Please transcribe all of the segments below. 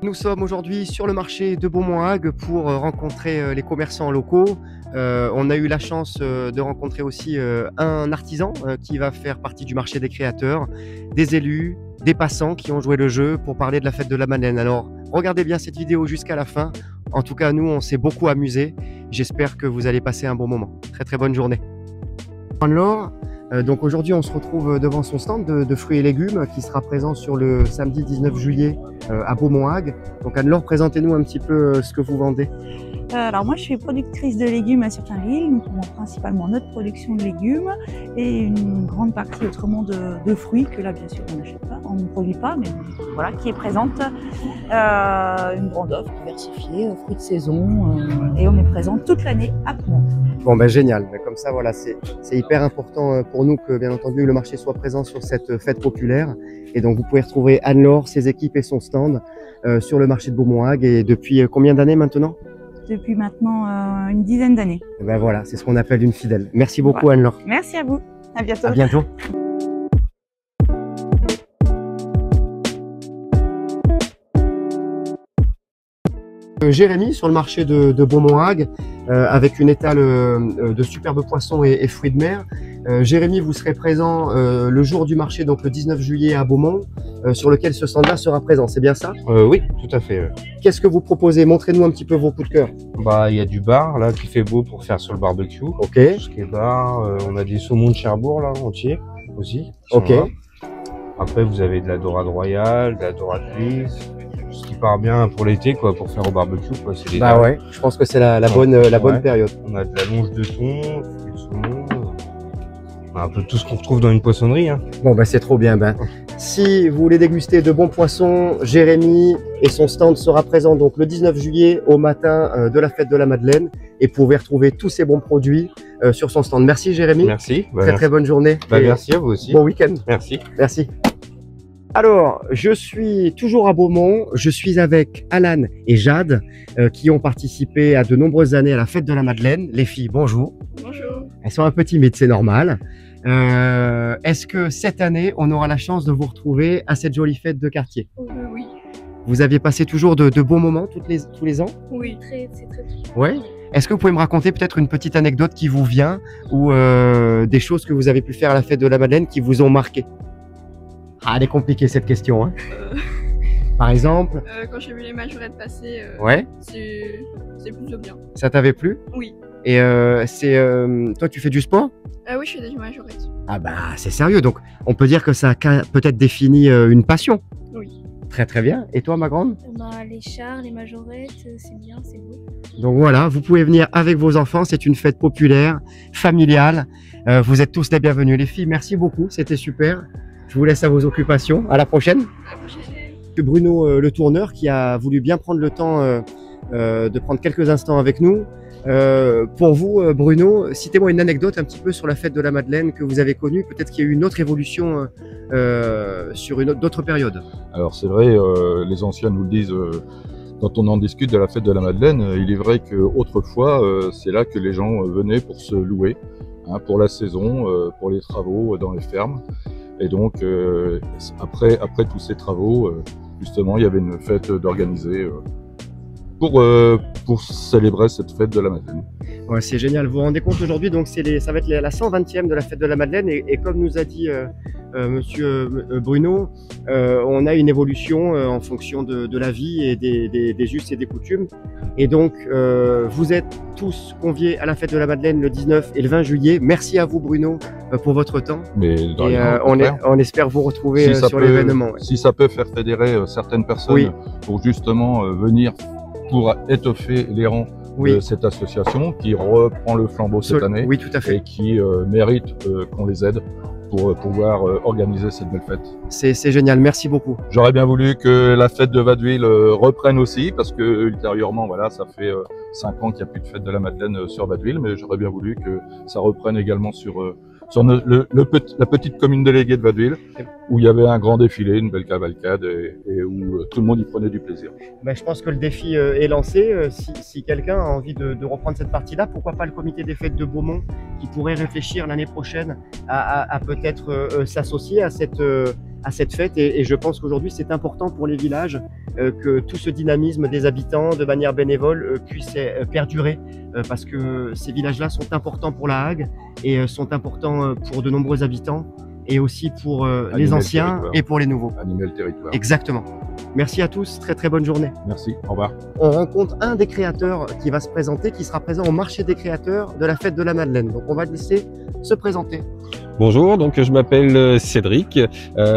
Nous sommes aujourd'hui sur le marché de Beaumont-Hague pour rencontrer les commerçants locaux. On a eu la chance de rencontrer aussi un artisan qui va faire partie du marché des créateurs, des élus, des passants qui ont joué le jeu pour parler de la fête de la Madeleine. Alors regardez bien cette vidéo jusqu'à la fin. En tout cas, nous, on s'est beaucoup amusés. J'espère que vous allez passer un bon moment. Très très bonne journée. Anne-Laure, donc aujourd'hui, on se retrouve devant son stand de fruits et légumes qui sera présent sur le samedi 19 juillet à Beaumont-Hague. Donc Anne-Laure, présentez-nous un petit peu ce que vous vendez. Alors moi je suis productrice de légumes à Surtainville, nous avons principalement notre production de légumes et une grande partie autrement de fruits que là bien sûr on n'achète pas, on ne produit pas, mais voilà, qui est présente. Une grande offre diversifiée, fruits de saison et on est présent toute l'année à Beaumont. Bon ben génial, mais comme ça voilà, c'est hyper important pour nous que bien entendu le marché soit présent sur cette fête populaire. Et donc vous pouvez retrouver Anne-Laure, ses équipes et son stand sur le marché de Beaumont-Hague. Et depuis combien d'années maintenant? Depuis maintenant une dizaine d'années. Ben voilà, c'est ce qu'on appelle une fidèle. Merci beaucoup Anne-Laure. Merci à vous, à bientôt. À bientôt. Jérémy sur le marché de Beaumont-Hague avec une étale de superbes poissons et fruits de mer. Jérémy, vous serez présent le jour du marché, donc le 19 juillet à Beaumont, sur lequel ce stand-là sera présent, c'est bien ça? Oui, tout à fait. Qu'est-ce que vous proposez? Montrez-nous un petit peu vos coups de cœur. Bah, il y a du bar là qui fait beau pour faire sur le barbecue. Ok. Ce qui est bar, on a des saumons de Cherbourg là entiers aussi. Ok. Là. Après, vous avez de la dorade royale, de la dorade grise. Ce qui part bien pour l'été, quoi, pour faire au barbecue, quoi. C'est bah ouais, je pense que c'est la bonne période. On a de la longe de thon, du saumon, on a un peu tout ce qu'on retrouve dans une poissonnerie. Hein. Bon bah c'est trop bien. Ben, si vous voulez déguster de bons poissons, Jérémy et son stand sera présent donc le 19 juillet au matin de la fête de la Madeleine et vous pouvez retrouver tous ces bons produits sur son stand. Merci Jérémy. Merci. Bah, très bonne journée. Bah, merci à vous aussi. Bon week-end. Merci. Merci. Alors, je suis toujours à Beaumont, je suis avec Alan et Jade qui ont participé à de nombreuses années à la fête de la Madeleine. Les filles, bonjour. Bonjour. Elles sont un peu timides, c'est normal. Est-ce que cette année, on aura la chance de vous retrouver à cette jolie fête de quartier? Oui. Vous aviez passé toujours de bons moments tous les ans? Oui, c'est très bien. Ouais. Est-ce que vous pouvez me raconter peut-être une petite anecdote qui vous vient ou des choses que vous avez pu faire à la fête de la Madeleine qui vous ont marqué? Ah, elle est compliquée cette question. Hein. Par exemple quand j'ai vu les majorettes passer, ouais. c'est plutôt bien. Ça t'avait plu? Oui. Et toi, tu fais du sport? Oui, je fais des majorettes. Ah bah, c'est sérieux. Donc, on peut dire que ça a peut-être défini une passion. Oui. Très très bien. Et toi, ma grande? Les chars, les majorettes, c'est bien, c'est beau. Donc voilà, vous pouvez venir avec vos enfants. C'est une fête populaire, familiale. Vous êtes tous les bienvenus. Les filles, merci beaucoup. C'était super. Je vous laisse à vos occupations. À la prochaine. À la prochaine. Bruno, le tourneur, qui a voulu bien prendre le temps de prendre quelques instants avec nous. Pour vous, Bruno, citez-moi une anecdote un petit peu sur la fête de la Madeleine que vous avez connue. Peut-être qu'il y a eu une autre évolution sur d'autres périodes. Alors c'est vrai, les anciens nous le disent quand on en discute de la fête de la Madeleine. Il est vrai qu'autrefois, c'est là que les gens venaient pour se louer, hein, pour la saison, pour les travaux dans les fermes. Et donc, après tous ces travaux, justement, il y avait une fête d'organiser pour célébrer cette fête de la Madeleine. Ouais, c'est génial. Vous vous rendez compte aujourd'hui, donc ça va être la 120e de la fête de la Madeleine et comme nous a dit Monsieur Bruno, on a une évolution en fonction de la vie et des us et des coutumes. Et donc, vous êtes tous conviés à la fête de la Madeleine le 19 et le 20 juillet. Merci à vous Bruno pour votre temps. Mais on espère vous retrouver sur l'événement. Ouais. Si ça peut faire fédérer certaines personnes oui. Pour justement venir pour étoffer les rangs oui. de cette association qui reprend le flambeau cette année oui, tout à fait. Et qui mérite qu'on les aide pour pouvoir organiser cette belle fête. C'est génial, merci beaucoup. J'aurais bien voulu que la fête de Watteville reprenne aussi parce que ultérieurement, voilà, ça fait 5 ans qu'il n'y a plus de fête de la Madeleine sur Watteville, mais j'aurais bien voulu que ça reprenne également sur sur la petite commune déléguée de Watteville, où il y avait un grand défilé, une belle cavalcade, et où tout le monde y prenait du plaisir. Ben, je pense que le défi est lancé. Si quelqu'un a envie de reprendre cette partie-là, pourquoi pas le comité des fêtes de Beaumont qui pourrait réfléchir l'année prochaine à peut-être s'associer à cette fête. Et je pense qu'aujourd'hui, c'est important pour les villages que tout ce dynamisme des habitants de manière bénévole puisse perdurer parce que ces villages-là sont importants pour la Hague et sont importants pour de nombreux habitants et aussi pour les anciens et pour les nouveaux. Animer le territoire. Exactement. Merci à tous, très très bonne journée. Merci, au revoir. On rencontre un des créateurs qui va se présenter, qui sera présent au marché des créateurs de la fête de la Madeleine. Donc on va le laisser se présenter. Bonjour, donc je m'appelle Cédric,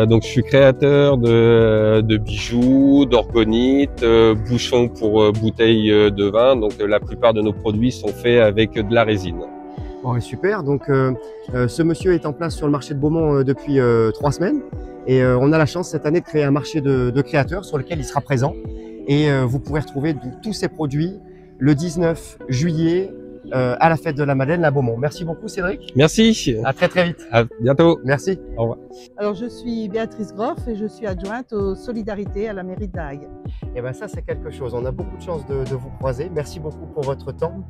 donc je suis créateur de bijoux, d'orgonite, bouchons pour bouteilles de vin. Donc la plupart de nos produits sont faits avec de la résine. Bon, super, donc ce monsieur est en place sur le marché de Beaumont depuis 3 semaines et on a la chance cette année de créer un marché de créateurs sur lequel il sera présent et vous pourrez retrouver tous ces produits le 19 juillet à la fête de la Madeleine à Beaumont. Merci beaucoup Cédric. Merci. À très très vite. À bientôt. Merci. Au revoir. Alors je suis Béatrice Groff et je suis adjointe aux solidarités à la mairie de La Hague. Et bien ça c'est quelque chose, on a beaucoup de chance de vous croiser. Merci beaucoup pour votre temps.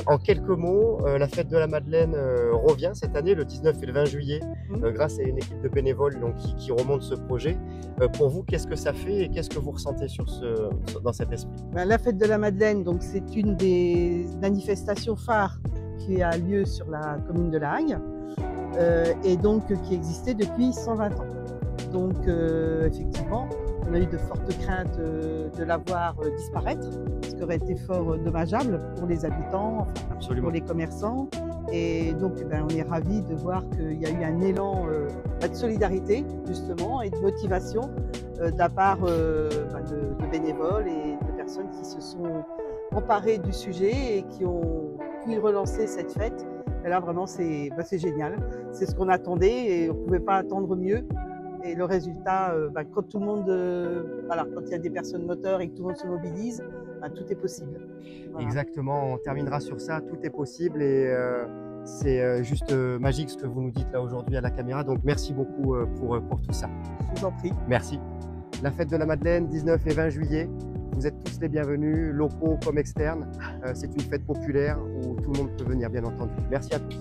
En quelques mots, la fête de la Madeleine revient cette année le 19 et le 20 juillet grâce à une équipe de bénévoles donc, qui remonte ce projet. Pour vous, qu'est-ce que ça fait et qu'est-ce que vous ressentez dans cet esprit? La fête de la Madeleine, donc c'est une des manifestations phares qui a lieu sur la commune de La Hague et donc qui existait depuis 120 ans. Donc effectivement, on a eu de fortes craintes de la voir disparaître, ce qui aurait été fort dommageable pour les habitants, Absolument. pour les commerçants. Et donc on est ravis de voir qu'il y a eu un élan de solidarité justement et de motivation de la part de bénévoles et de personnes qui se sont emparées du sujet et qui ont pu relancer cette fête. Et là vraiment c'est génial, c'est ce qu'on attendait et on ne pouvait pas attendre mieux. Et le résultat, quand tout le monde, quand il y a des personnes moteurs et que tout le monde se mobilise, tout est possible. Voilà. Exactement, on terminera sur ça, tout est possible et c'est juste magique ce que vous nous dites là aujourd'hui à la caméra. Donc merci beaucoup pour tout ça. Je vous en prie. Merci. La fête de la Madeleine, 19 et 20 juillet. Vous êtes tous les bienvenus, locaux comme externes. C'est une fête populaire où tout le monde peut venir, bien entendu. Merci à tous.